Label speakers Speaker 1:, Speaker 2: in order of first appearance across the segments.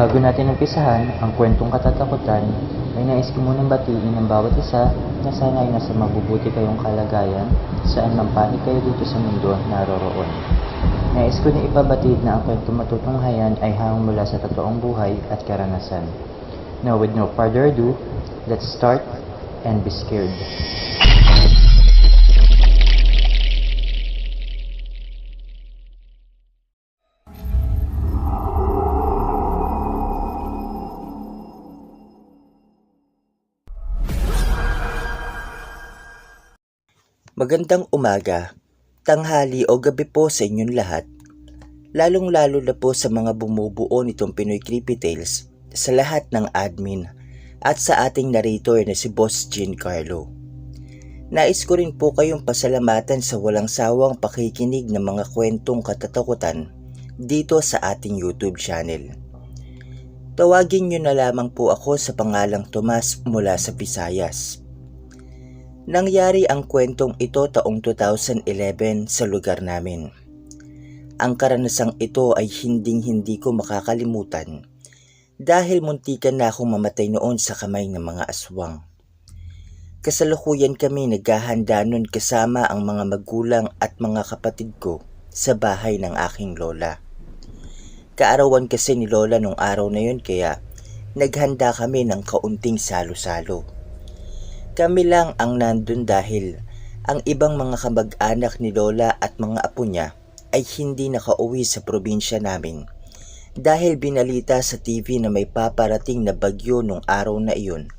Speaker 1: Bago natin umpisahan ang kwentong katatakutan, ay nais ko munang batiin ang bawat isa na sana ay nasa mabubuti kayong kalagayan saan man panig kayo dito sa mundo naroroon. Nais ko na ipabatid na ang kwentong matutunghayan ay hanggang mula sa totoong buhay at karanasan. Now with no further ado, let's start and be scared.
Speaker 2: Magandang umaga, tanghali o gabi po sa inyong lahat. Lalong-lalo na po sa mga bumubuo nitong Pinoy Creepy Tales, sa lahat ng admin at sa ating narrator na si Boss Giancarlo. Nais ko rin po kayong pasalamatan sa walang sawang pakikinig ng mga kwentong katatakutan dito sa ating YouTube channel. Tawagin nyo na lamang po ako sa pangalang Tomas mula sa Visayas. Nangyari ang kwentong ito taong 2011 sa lugar namin. Ang karanasang ito ay hinding-hindi ko makakalimutan dahil muntikan na akong mamatay noon sa kamay ng mga aswang. Kasalukuyan kami naghahanda noon kasama ang mga magulang at mga kapatid ko sa bahay ng aking lola. Kaarawan kasi ni lola nung araw na yun kaya naghanda kami ng kaunting salo-salo. Kami lang ang nandun dahil ang ibang mga kamag-anak ni lola at mga apo niya ay hindi nakauwi sa probinsya namin dahil binalita sa TV na may paparating na bagyo nung araw na iyon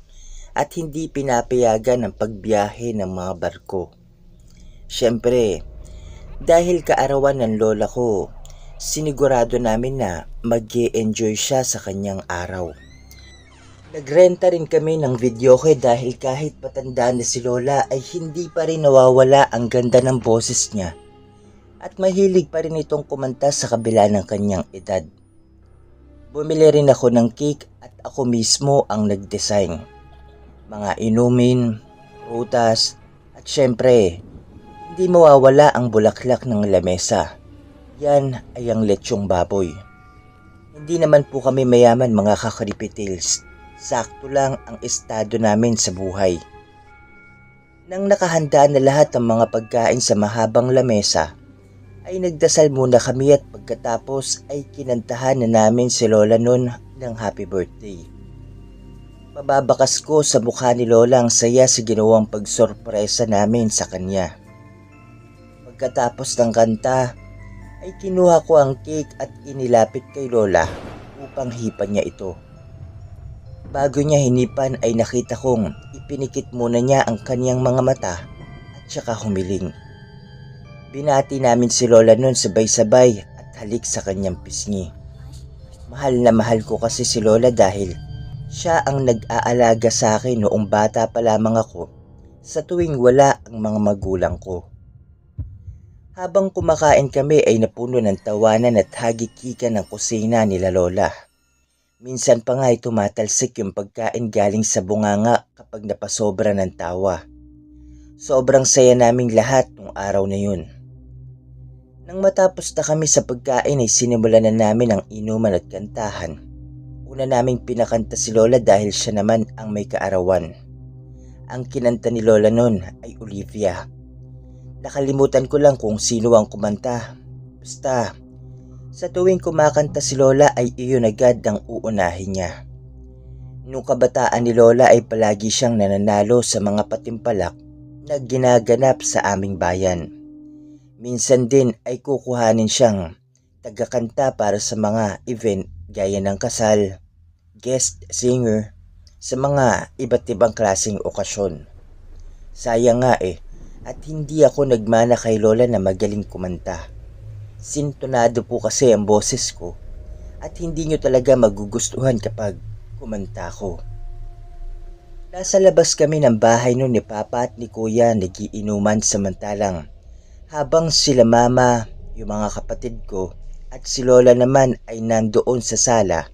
Speaker 2: at hindi pinapayagan ang pagbiyahe ng mga barko. Siyempre, dahil kaarawan ng lola ko, sinigurado namin na mag-e-enjoy siya sa kanyang araw. Nagrenta rin kami ng videoke dahil kahit patanda na si lola ay hindi pa rin nawawala ang ganda ng boses niya at mahilig pa rin itong kumanta sa kabila ng kanyang edad. Bumili rin ako ng cake at ako mismo ang nag-design. Mga inumin, prutas at syempre hindi mawawala ang bulaklak ng lamesa. Yan ay ang lechong baboy. Hindi naman po kami mayaman mga ka-Creepy Tales. Sakto lang ang estado namin sa buhay. Nang nakahanda na lahat ng mga pagkain sa mahabang lamesa, ay nagdasal muna kami at pagkatapos ay kinantahan na namin si lola nun ng happy birthday. Mababakas ko sa mukha ni lola ang saya sa ginawang pagsorpresa namin sa kanya. Pagkatapos ng kanta, ay kinuha ko ang cake at inilapit kay lola upang hipan niya ito. Bago niya hinipan ay nakita kong ipinikit muna niya ang kanyang mga mata at saka humiling. Binati namin si lola nun sabay-sabay at halik sa kanyang pisngi. Mahal na mahal ko kasi si lola dahil siya ang nag-aalaga sa akin noong bata pa lamang ako sa tuwing wala ang mga magulang ko. Habang kumakain kami ay napuno ng tawanan at hagikikan ng kusina nila lola. Minsan pa nga ay tumatalsik yung pagkain galing sa bunganga kapag napasobra ng tawa. Sobrang saya naming lahat nung araw na yun. Nang matapos na kami sa pagkain ay sinimulan na namin ang inuman at kantahan. Una naming pinakanta si lola dahil siya naman ang may kaarawan. Ang kinanta ni lola nun ay Olivia. Nakalimutan ko lang kung sino ang kumanta. Basta sa tuwing kumakanta si lola ay iyon agad ang uunahin niya. Nung kabataan ni lola ay palagi siyang nananalo sa mga patimpalak na ginaganap sa aming bayan. Minsan din ay kukuhanin siyang tagakanta para sa mga event gaya ng kasal, guest singer, sa mga iba't ibang klaseng okasyon. Sayang nga at hindi ako nagmana kay lola na magaling kumanta. Sintonado po kasi ang boses ko at hindi nyo talaga magugustuhan kapag kumanta ko. Nasa labas kami ng bahay noon ni Papa at ni Kuya nagiinuman samantalang habang sila Mama, yung mga kapatid ko at si Lola naman ay nandoon sa sala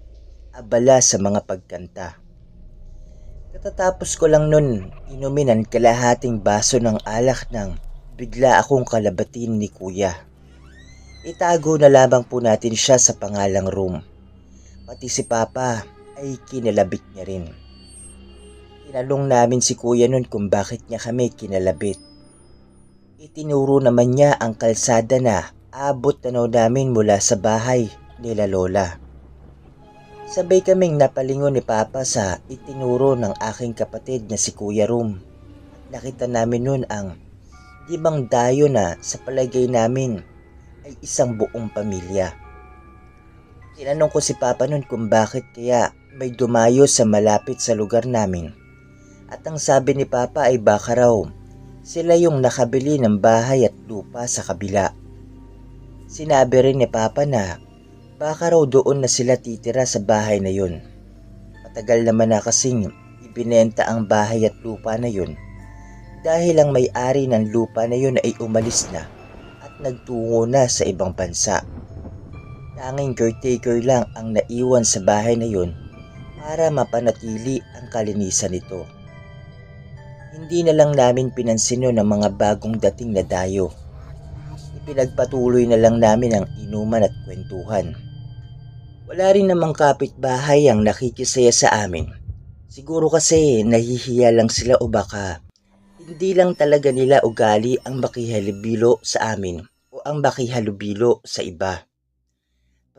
Speaker 2: abala sa mga pagkanta. Katatapos ko lang noon inumin ang kalahating baso ng alak nang bigla akong kalabatin ni Kuya. Itago na lamang po natin siya sa pangalang room. Pati si Papa ay kinalabit niya rin. Tinalong namin si Kuya nun kung bakit niya kami kinalabit. Itinuro naman niya ang kalsada na abot tanaw namin mula sa bahay nila Lola. Sabay kaming napalingon ni Papa sa itinuro ng aking kapatid na si Kuya Rum. Nakita namin nun ang limang dayo na sa palagay namin ay isang buong pamilya. Tinanong ko si Papa nun kung bakit kaya may dumayo sa malapit sa lugar namin. At ang sabi ni Papa ay baka raw sila yung nakabili ng bahay at lupa sa kabila. Sinabi rin ni Papa na baka raw doon na sila titira sa bahay na yun. Matagal naman na kasing ibinenta ang bahay at lupa na yun dahil ang may-ari ng lupa na yun ay umalis na at nagtungo na sa ibang bansa. Tanging caretaker lang ang naiwan sa bahay na yun para mapanatili ang kalinisan nito. Hindi na lang namin pinansin ng mga bagong dating na dayo. Ipinagpatuloy na lang namin ang inuman at kwentuhan. Wala rin namang kapitbahay ang nakikisaya sa amin. Siguro kasi nahihiya lang sila o baka hindi lang talaga nila ugali ang makihalubilo sa amin o ang makihalubilo sa iba.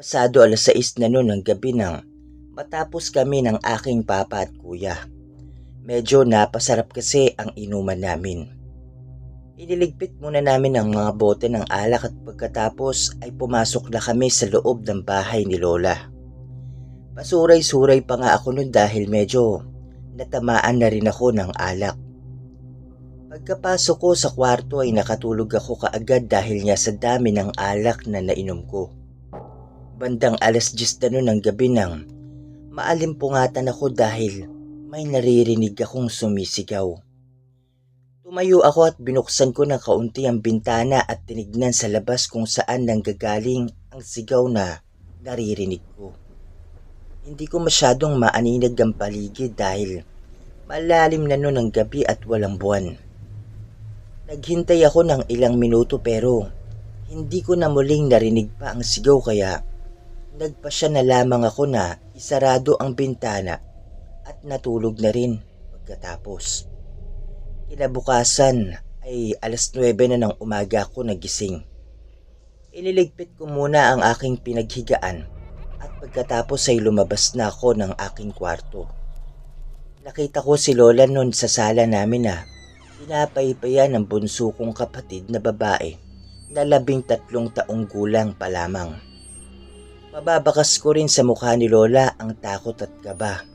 Speaker 2: Pasado 6:00 na noon ng gabi nang matapos kami ng aking papa at kuya. Medyo napasarap kasi ang inuman namin. Iniligpit muna namin ang mga bote ng alak at pagkatapos ay pumasok na kami sa loob ng bahay ni Lola. Pasuray-suray pa nga ako noon dahil medyo natamaan na rin ako ng alak. Pagkapasok ko sa kwarto ay nakatulog ako kaagad dahil nga sa dami ng alak na nainom ko. Bandang 10:00 na noon ng gabi nang maalimpungatan ako dahil may naririnig akong sumisigaw. Tumayo ako at binuksan ko ng kaunti ang bintana at tinignan sa labas kung saan nanggagaling ang sigaw na naririnig ko. Hindi ko masyadong maaninag ang paligid dahil malalim na noon ang gabi at walang buwan. Naghintay ako ng ilang minuto pero hindi ko na muling narinig pa ang sigaw kaya nagpasya na lamang ako na isarado ang bintana at natulog na rin pagkatapos. Kinabukasan ay 9:00 na ng umaga ako nagising. Iniligpit ko muna ang aking pinaghigaan at pagkatapos ay lumabas na ako ng aking kwarto. Nakita ko si Lola noon sa sala namin na pinapaypayan ng bunso kong kapatid na babae na 13 taong gulang pa lamang. Mababakas ko rin sa mukha ni Lola ang takot at kaba.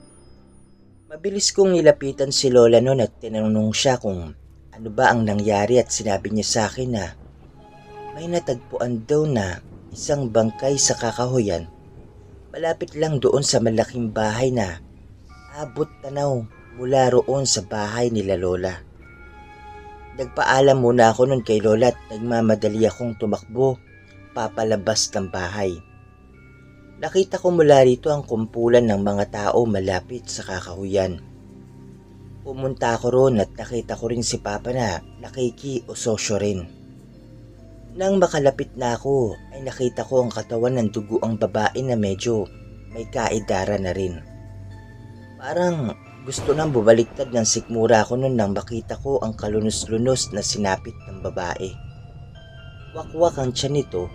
Speaker 2: Mabilis kong nilapitan si Lola noon at tinanong siya kung ano ba ang nangyari at sinabi niya sa akin na may natagpuan daw na isang bangkay sa kakahuyan malapit lang doon sa malaking bahay na abot tanaw mula roon sa bahay nila Lola. Nagpaalam muna ako nun kay Lola at nagmamadali akong tumakbo papalabas ng bahay. Nakita ko mula rito ang kumpulan ng mga tao malapit sa kakahuyan. Pumunta ako roon at nakita ko rin si Papa na nakikiusosyo rin. Nang makalapit na ako ay nakita ko ang katawan ng dugo ang babae na medyo may kaedara na rin. Parang gusto nang bumaliktad ng sikmura ako noon nang makita ko ang kalunos-lunos na sinapit ng babae. Wakwak ang tiyan nito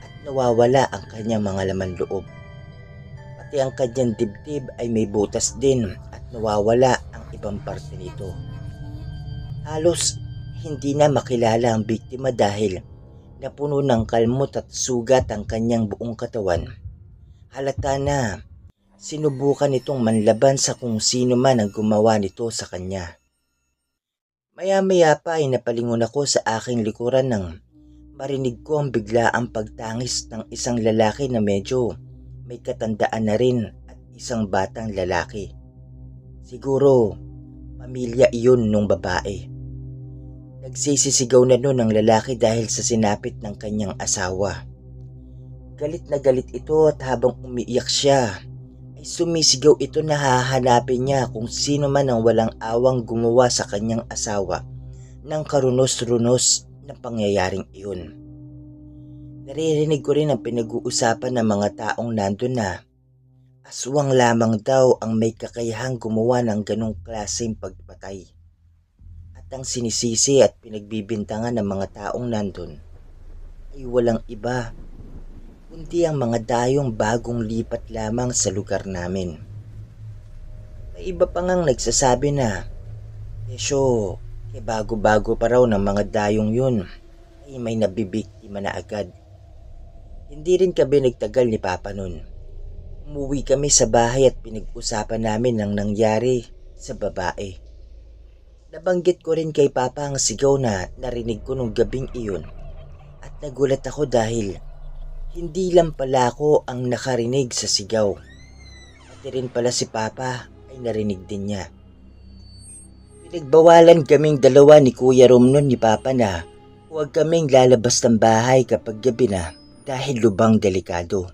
Speaker 2: at nawawala ang kanyang mga laman loob. Pati ang kanyang dibdib ay may butas din at nawawala ang ibang parte nito. Halos hindi na makilala ang biktima dahil napuno ng kalmot at sugat ang kanyang buong katawan. Halata na sinubukan itong manlaban sa kung sino man ang gumawa nito sa kanya. Maya-maya pa ay napalingon ako sa aking likuran nang marinig ko ang biglaang pagtangis ng isang lalaki na medyo may katandaan na rin at isang batang lalaki. Siguro pamilya iyon nung babae. Nagsisisigaw na noon ang lalaki dahil sa sinapit ng kanyang asawa. Galit na galit ito at habang umiiyak siya ay sumisigaw ito na hahanapin niya kung sino man ang walang awang gumawa sa kanyang asawa ng karunos-runos na pangyayaring iyon. Naririnig ko rin ang pinag-uusapan ng mga taong nandun na Aswang lamang daw ang may kakayahang gumawa ng ganong klaseng pagpatay. At ang sinisisi at pinagbibintangan ng mga taong nandun ay walang iba kundi ang mga dayong bagong lipat lamang sa lugar namin. May iba pa ngang nagsasabi na, Kesyo, bago-bago pa raw ng mga dayong yun ay may nabibiktima na agad. Hindi rin kami nagtagal ni Papa nun. Umuwi kami sa bahay at pinag-usapan namin ang nangyari sa babae. Nabanggit ko rin kay Papa ang sigaw na narinig ko nung gabing iyon at nagulat ako dahil hindi lang pala ako ang nakarinig sa sigaw. Pati rin pala si Papa ay narinig din niya. Pinagbawalan kaming dalawa ni Kuya Rom nun ni Papa na huwag kaming lalabas ng bahay kapag gabi na dahil lubang delikado.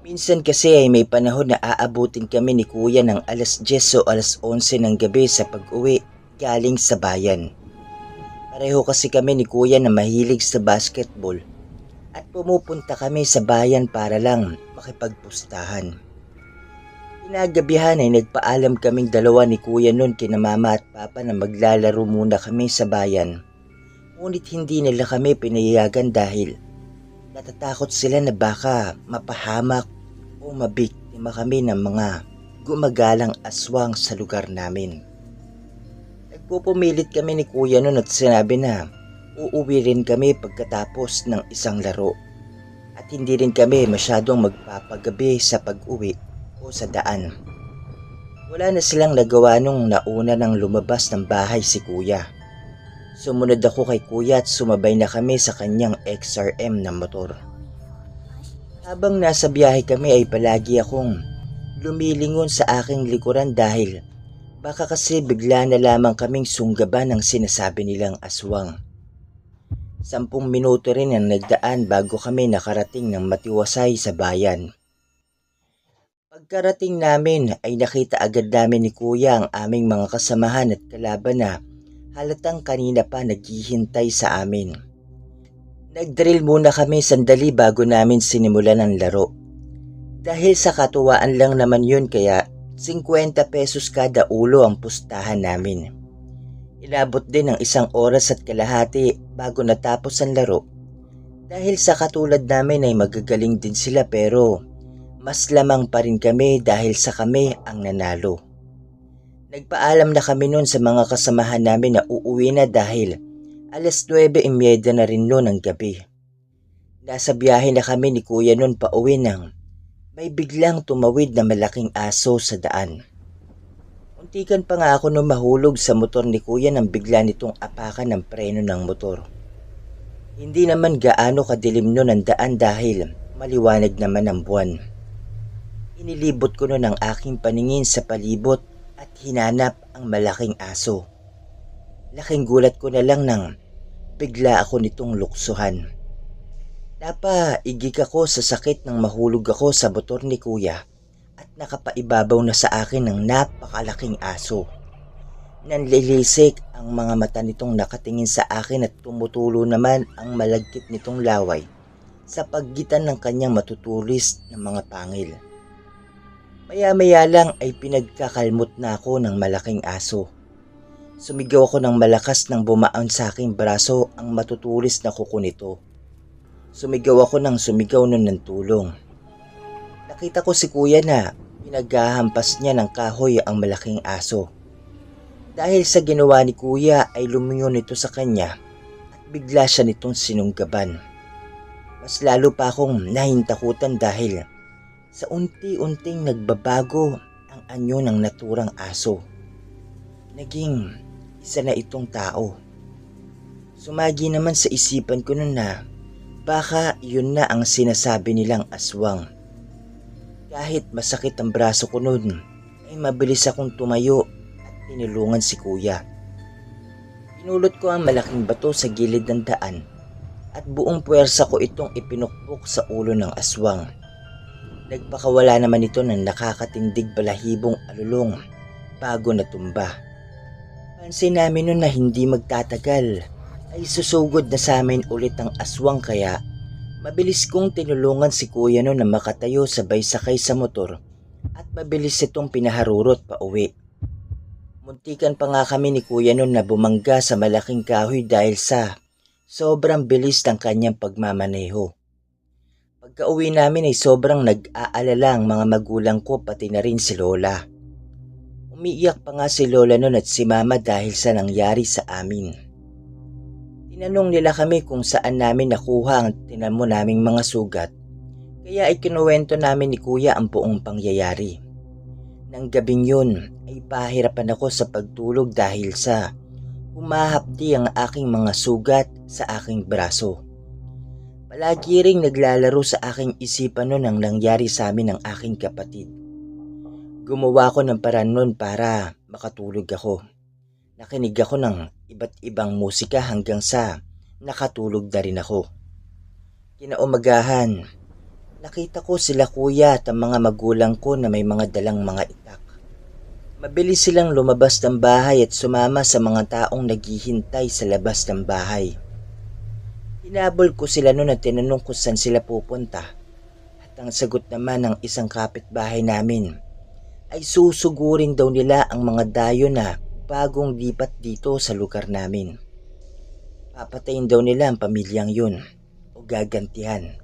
Speaker 2: Minsan kasi ay may panahon na aabutin kami ni Kuya ng alas 10 o alas 11 ng gabi sa pag-uwi galing sa bayan. Pareho kasi kami ni Kuya na mahilig sa basketball at pumupunta kami sa bayan para lang makipagpustahan. Kinagabihan ay nagpaalam kaming dalawa ni Kuya nun kina Mama at Papa na maglalaro muna kami sa bayan. Ngunit hindi nila kami pinayagan dahil natatakot sila na baka mapahamak o mabiktima kami ng mga gumagalang aswang sa lugar namin. Nagpupumilit kami ni Kuya nun at sinabi na uuwi rin kami pagkatapos ng isang laro at hindi rin kami masyadong magpapagabi sa pag-uwi o sa daan. Wala na silang nagawa nung nauna nang lumabas ng bahay si Kuya. Sumunod ako kay Kuya at sumabay na kami sa kanyang XRM na motor. Habang nasa biyahe kami ay palagi akong lumilingon sa aking likuran dahil baka kasi bigla na lamang kaming sunggaban ng sinasabi nilang aswang. 10 minuto rin ang nagdaan bago kami nakarating ng matiwasay sa bayan. Pagkarating namin ay nakita agad namin ni Kuya ang aming mga kasamahan at kalaban na halatang kanina pa naghihintay sa amin. Nag-drill muna kami sandali bago namin sinimulan ang laro. Dahil sa katuwaan lang naman yun kaya 50 pesos kada ulo ang pustahan namin. Inabot din ng 1 oras at kalahati bago natapos ang laro. Dahil sa katulad namin ay magagaling din sila pero mas lamang pa rin kami dahil sa kami ang nanalo. Nagpaalam na kami noon sa mga kasamahan namin na uuwi na dahil alas 9:30 na rin noon ang gabi. Nasa biyahe na kami ni Kuya noon pauwi nang may biglang tumawid na malaking aso sa daan. Muntikan pa nga ako nung mahulog sa motor ni Kuya nang bigla nitong apakan ng preno ng motor. Hindi naman gaano kadilim noon ang daan dahil maliwanag naman ang buwan. Inilibot ko noon ang aking paningin sa palibot at hinanap ang malaking aso. Laking gulat ko na lang nang bigla ako nitong luksuhan. Napaigik ako sa sakit nang mahulog ako sa motor ni Kuya at nakapaibabaw na sa akin ng napakalaking aso. Nanlilisik ang mga mata nitong nakatingin sa akin at tumutulo naman ang malagkit nitong laway sa pagitan ng kanyang matutulis na mga pangil. Maya-maya lang ay pinagkakalmot na ako ng malaking aso. Sumigaw ako ng malakas nang bumaon sa aking braso ang matutulis na kuko nito. Sumigaw ako ng sumigaw nun ng tulong. Nakita ko si Kuya na pinaghahampas niya ng kahoy ang malaking aso. Dahil sa ginawa ni Kuya ay lumingon ito sa kanya at bigla siya nitong sinunggaban. Mas lalo pa akong nahintakutan dahil sa unti-unting nagbabago ang anyo ng naturang aso. Naging isa na itong tao. Sumagi naman sa isipan ko nun na baka yun na ang sinasabi nilang aswang. Kahit masakit ang braso ko nun, ay mabilis akong tumayo at tinulungan si Kuya. Pinulot ko ang malaking bato sa gilid ng daan at buong puwersa ko itong ipinukpok sa ulo ng aswang. Nagpakawala naman ito ng nakakatindig balahibong alulong bago natumba. Pansin namin nun na hindi magtatagal ay susugod na sa amin ulit ang aswang kaya mabilis kong tinulungan si Kuya nun na makatayo sabay sakay sa motor at mabilis itong pinaharurot pa uwi. Muntikan pa nga kami ni kuya nun na bumangga sa malaking kahoy dahil sa sobrang bilis ng kanyang pagmamaneho. Pagka-uwi namin ay sobrang nag-aalala ang mga magulang ko pati na rin si Lola. Umiiyak pa nga si Lola nun at si Mama dahil sa nangyari sa amin. Tinanong nila kami kung saan namin nakuha ang tinamo naming mga sugat, kaya ikinuwento namin ni kuya ang buong pangyayari. Nang gabing yun ay pahirapan ako sa pagtulog dahil sa humahapdi ang aking mga sugat sa aking braso. Palagi ring naglalaro sa aking isipan nun ang nangyari sa amin ng aking kapatid. Gumawa ko ng paraan nun para makatulog ako. Nakinig ako ng iba't ibang musika hanggang sa nakatulog na rin ako. Kinaumagahan, nakita ko sila kuya at ang mga magulang ko na may mga dalang mga itak. Mabilis silang lumabas ng bahay at sumama sa mga taong naghihintay sa labas ng bahay. Hinabol ko sila noon at tinanong kung saan sila pupunta. At ang sagot naman ng isang kapitbahay namin ay susugurin daw nila ang mga dayo na bagong lipat dito sa lugar namin. Papatayin daw nila ang pamilyang yun o gagantihan.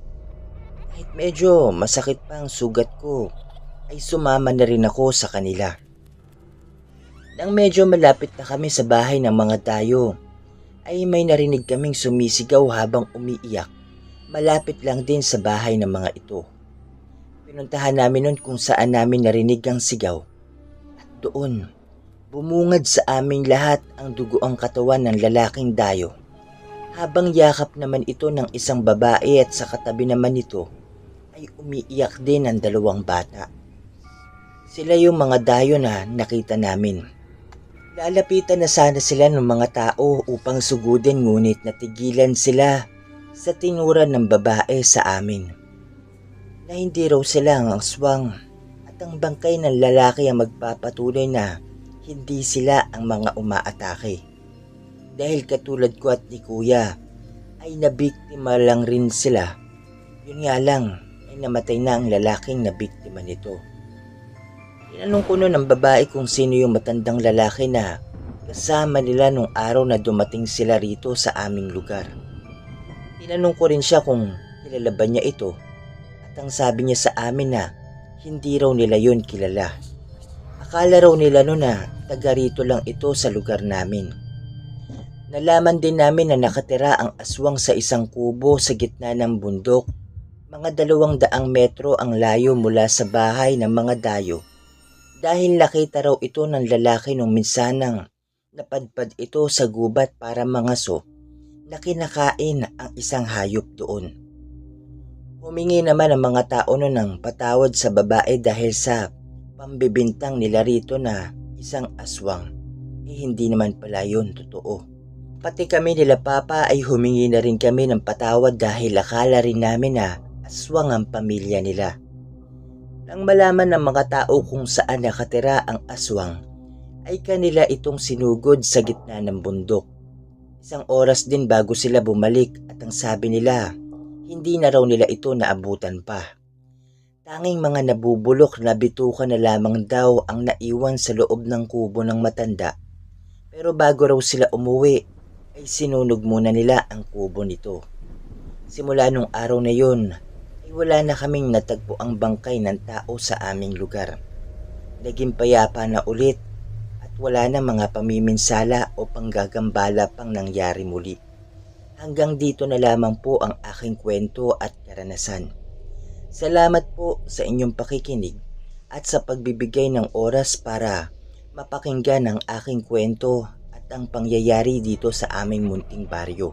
Speaker 2: Kahit medyo masakit pa ang sugat ko, ay sumama na rin ako sa kanila. Nang medyo malapit na kami sa bahay ng mga dayo, ay may narinig kaming sumisigaw habang umiiyak. Malapit lang din sa bahay ng mga ito. Pinuntahan namin nun kung saan namin narinig ang sigaw. At doon, bumungad sa aming lahat ang dugoang katawan ng lalaking dayo. Habang yakap naman ito ng isang babae at sa katabi naman nito, ay umiiyak din ang dalawang bata. Sila yung mga dayo na nakita namin. Lalapitan na sana sila ng mga tao upang sugudin ngunit natigilan sila sa tinuran ng babae sa amin. Na hindi raw sila ang aswang at ang bangkay ng lalaki ang magpapatunay na hindi sila ang mga umaatake. Dahil katulad ko at ni kuya ay nabiktima lang rin sila. Yun nga lang ay namatay na ang lalaking nabiktima nito. Tinanong ko noon ang babae kung sino yung matandang lalaki na kasama nila nung araw na dumating sila rito sa aming lugar. Tinanong ko rin siya kung kilala ba niya ito at ang sabi niya sa amin na hindi raw nila yun kilala. Akala raw nila noon na taga rito lang ito sa lugar namin. Nalaman din namin na nakatira ang aswang sa isang kubo sa gitna ng bundok. Mga 200 metro ang layo mula sa bahay ng mga dayo. Dahil nakita raw ito ng lalaki nung minsanang napadpad ito sa gubat para mangaso na kinakain ang isang hayop doon. Humingi naman ang mga tao noon ng patawad sa babae dahil sa pambibintang nila rito na isang aswang. Hindi naman pala yun totoo. Pati kami nila Papa ay humingi na rin kami ng patawad dahil akala rin namin na aswang ang pamilya nila. Nang malaman ng mga tao kung saan nakatira ang aswang, ay kanila itong sinugod sa gitna ng bundok. Isang oras din bago sila bumalik at ang sabi nila, hindi na raw nila ito naabutan pa. Tanging mga nabubulok na bituka na lamang daw ang naiwan sa loob ng kubo ng matanda. Pero bago raw sila umuwi, ay sinunog muna nila ang kubo nito. Simula nung araw na yun, ay wala na kaming natagpo ang bangkay ng tao sa aming lugar. Naging payapa na ulit at wala na mga pamiminsala o panggagambala pang nangyari muli. Hanggang dito na lamang po ang aking kwento at karanasan. Salamat po sa inyong pakikinig at sa pagbibigay ng oras para mapakinggan ang aking kwento at ang pangyayari dito sa aming munting baryo.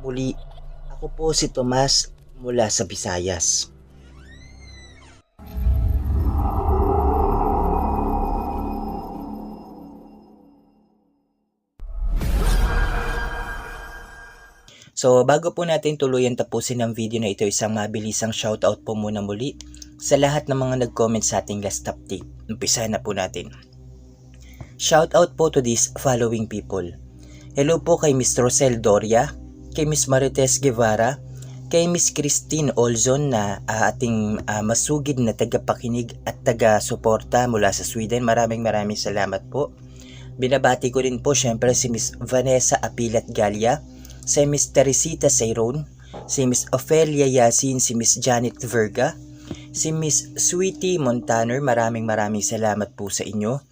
Speaker 2: Muli, ako po si Tomas mula sa Visayas. So bago po natin tuluyan tapusin ang video na ito, isang mabilisang shoutout po muna muli sa lahat ng mga nag-comment sa ating last update. Umpisahan na po natin. Shoutout po to these following people. Hello po kay Mr. Rosel Doria, kay Miss Marites Guevara, kay Miss Christine Olzon na ating masugid na tagapakinig at taga-suporta mula sa Sweden. Maraming salamat po. Binabati ko rin po syempre si Miss Vanessa Apilat Galia, si Miss Teresita Sayron, si Miss Ophelia Yasin, si Miss Janet Verga, si Miss Sweetie Montaner. Maraming salamat po sa inyo.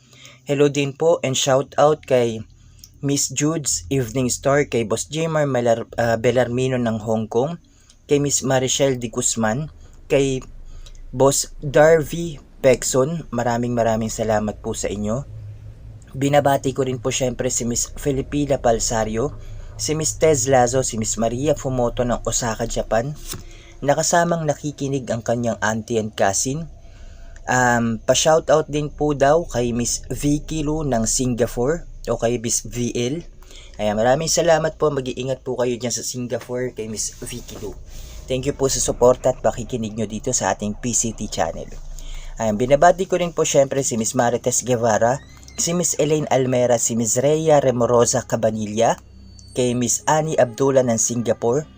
Speaker 2: Hello din po and shout out kay Miss Jude's Evening Star, kay Boss Jmar Bellarmino ng Hong Kong, kay Miss Marichelle de Guzman, kay Boss Darby Pexon. Maraming salamat po sa inyo. Binabati ko rin po syempre si Miss Filipina Palsario, si Miss Tez Lazo, si Miss Maria Fumoto ng Osaka, Japan. Nakasamang nakikinig ang kanyang auntie and cousin. Pa-shoutout din po daw kay Miss Vicky Lu ng Singapore o kay Miss VL. Ayan, maraming salamat po. Mag-iingat po kayo dyan sa Singapore kay Miss Vicky Lu. Thank you po sa support at pakikinig nyo dito sa ating PCT channel. Ayan, binabati ko rin po syempre si Miss Marites Guevara, si Miss Elaine Almera, si Miss Rhea Remorosa Cabanilla, kay Miss Annie Abdullah ng Singapore,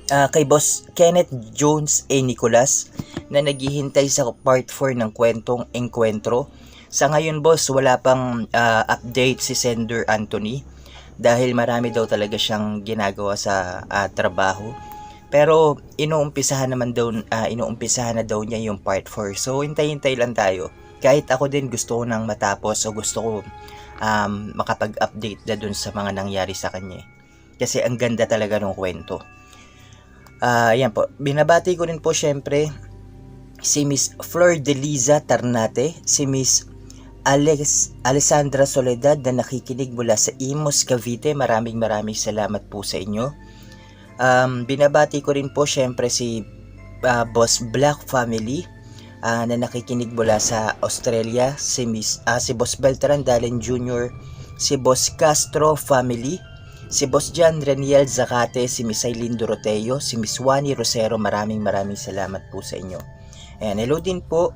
Speaker 2: kay Boss Kenneth Jones A. Nicolas na naghihintay sa part 4 ng kwentong Encuentro. Sa ngayon boss, wala pang update si Sender Anthony dahil marami daw talaga siyang ginagawa sa trabaho. Pero inuumpisahan na daw niya yung part 4. So hintay-hintay lang tayo. Kahit ako din gusto ko nang matapos o gusto ko makapag-update na dun sa mga nangyari sa kanya. Kasi ang ganda talaga ng kwento. Ayan po. Binabati ko rin po syempre si Miss Flor de Liza Tarnate, si Miss Alessandra Soledad na nakikinig mula sa Imus, Cavite. Maraming salamat po sa inyo. Binabati ko rin po syempre si Boss Black Family na nakikinig mula sa Australia, si Boss Beltran Dalen Jr., si Boss Castro Family, si Boss John Reniel Zacate, si Miss Aileen Doroteo, si Miss Wani Rosero. Maraming salamat po sa inyo. Ayan, hello din po.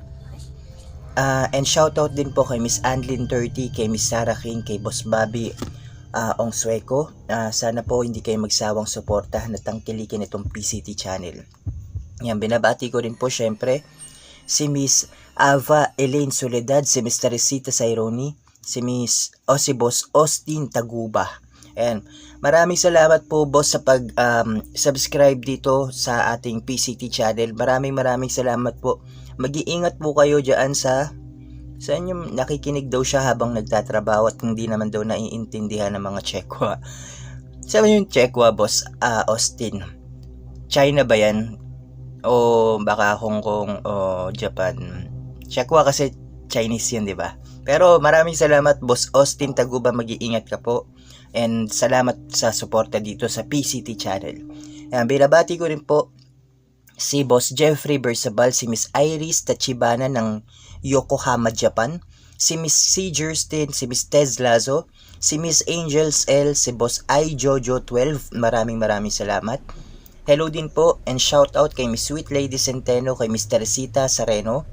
Speaker 2: And shoutout din po kay Miss Anlin 30, kay Miss Sarah King, kay Boss Bobby Ongsueco. Sana po hindi kayo magsawang suporta na tangkilikin itong PCT channel. Yan, binabati ko rin po syempre si Miss Ava Elaine Soledad, si Miss Teresita Saironi, si Boss Austin Taguba. And maraming salamat po boss sa pag-subscribe dito sa ating PCT channel. Maraming salamat po. Mag-iingat po kayo dyan sa inyo nakikinig daw siya habang nagtatrabaho at hindi naman daw naiintindihan ng mga Chekwa. Sabi yung Chekwa boss, Austin, China ba yan? O baka Hong Kong o Japan? Chekwa kasi Chinese yun, di ba? Pero maraming salamat boss Austin Taguba, mag-iingat ka po. And salamat sa suporta dito sa PCT channel. Ayan, binabati ko rin po si Boss Jeffrey Bersabal, si Miss Iris Tachibana ng Yokohama, Japan, si Miss C. Jurstin, si Miss Tez Lazo, si Miss Angels L, si Boss I. Jojo 12. Maraming salamat. Hello din po and shout out kay Miss Sweet Lady Centeno, kay Miss Teresita Sareno,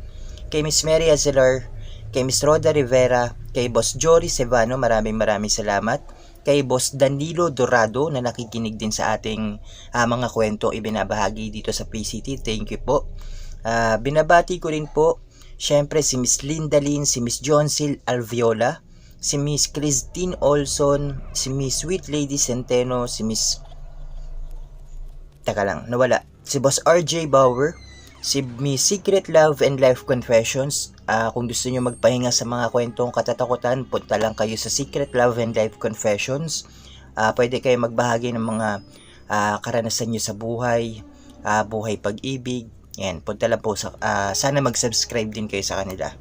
Speaker 2: kay Miss Mary Azelar, kay Miss Roda Rivera, kay Boss Jory Sevano. Maraming salamat. Kay Boss Danilo Dorado na nakikinig din sa ating mga kwento ibinabahagi dito sa PCT. Thank you po. Binabati ko rin po syempre si Miss Linda Lynn, si Miss Johnsil Alviola, si Miss Christine Olson, si Miss Sweet Lady Centeno, si Miss si Boss RJ Bauer, si Miss Secret Love and Life Confessions. Kung gusto nyo magpahinga sa mga kwentong katatakutan, punta lang kayo sa Secret Love and Life Confessions. Pwede kayo magbahagi ng mga karanasan nyo sa buhay, buhay pag-ibig. Yan, punta lang po sana mag-subscribe din kayo sa kanila.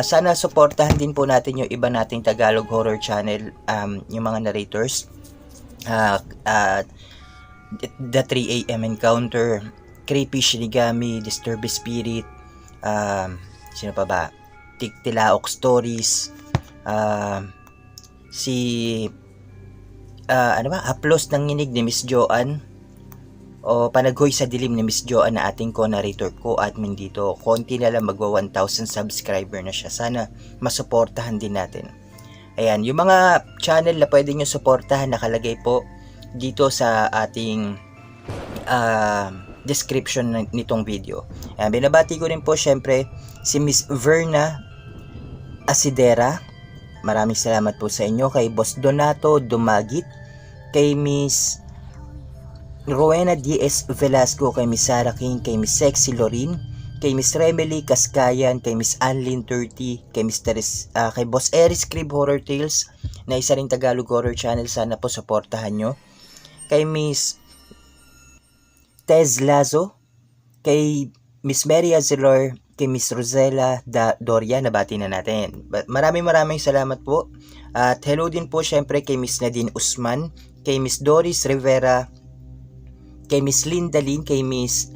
Speaker 2: Sana supportahan din po natin yung iba nating Tagalog horror channel, yung mga narrators. The 3 AM Encounter, Creepy Shinigami, Disturb Spirit, sino pa ba? Tilaok Stories, Haplos ng Nginig ni Miss Joanne, o Panaghoy sa Dilim ni Miss Joanne na ating co-narrator ko, admin dito. Konti na lang magwa 1,000 subscriber na siya. Sana masuportahan din natin. Ayan, yung mga channel na pwede nyo suportahan nakalagay po dito sa ating description nitong video. Binabati ko rin po syempre si Miss Verna Asidera. Maraming salamat po sa inyo. Kay Boss Donato Dumagit, kay Miss Rowena D.S. Velasco, kay Miss Sarah King, kay Miss Sexy Lorin, kay Miss Remely Kaskayan, kay Miss Anlin 30, kay kay Boss Eris Crib Horror Tales na isa ring Tagalog horror channel. Sana po suportahan nyo. Kay Miss Tez Lazo, kay Miss Mary Azilor, kay Miss Rosella Doria, nabati na natin. Maraming salamat po. At hello din po syempre kay Miss Nadine Usman, kay Miss Doris Rivera, kay Miss Linda Lin, kay Miss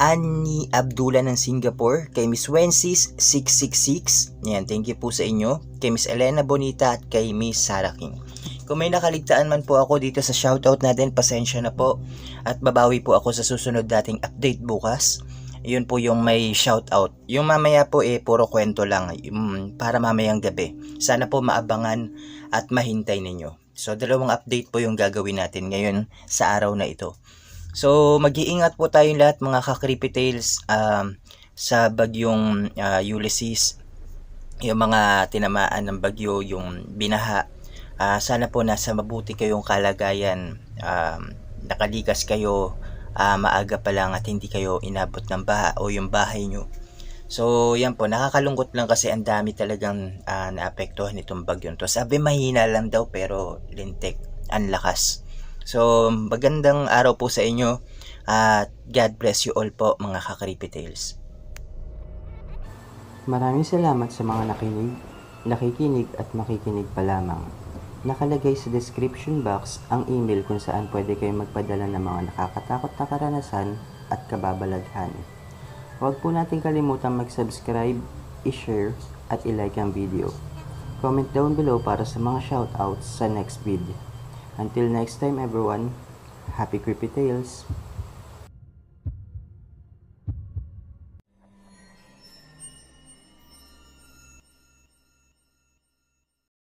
Speaker 2: Annie Abdullah ng Singapore, kay Miss Wences 666. Yan, thank you po sa inyo. Kay Miss Elena Bonita at kay Miss Sarah King. Kung may nakaligtaan man po ako dito sa shoutout natin, pasensya na po. At babawi po ako sa susunod dating update bukas. Yun po yung may shoutout. Yung mamaya po puro kwento lang para mamayang gabi. Sana po maabangan at mahintay ninyo. So, dalawang update po yung gagawin natin ngayon sa araw na ito. So, mag-iingat po tayong lahat mga ka-Creepy Tales sa bagyong Ulysses, yung mga tinamaan ng bagyo, yung binaha. Sana po nasa mabuti kayong kalagayan, nakalikas kayo maaga pa lang at hindi kayo inabot ng baha o yung bahay nyo. So, yan po, nakakalungkot lang kasi ang dami talagang naapektuhan itong bagyo to. Sabi mahina lang daw pero lintik, ang lakas. So, magandang araw po sa inyo at God bless you all po mga ka-Creepy Tales.
Speaker 1: Maraming salamat sa mga nakikinig at makikinig pa lamang. Nakalagay sa description box ang email kung saan pwede kayong magpadala ng mga nakakatakot na karanasan at kababalaghan. Huwag po natin kalimutang mag-subscribe, i-share at i-like ang video. Comment down below para sa mga shoutouts sa next video. Until next time everyone, happy Creepy Tales!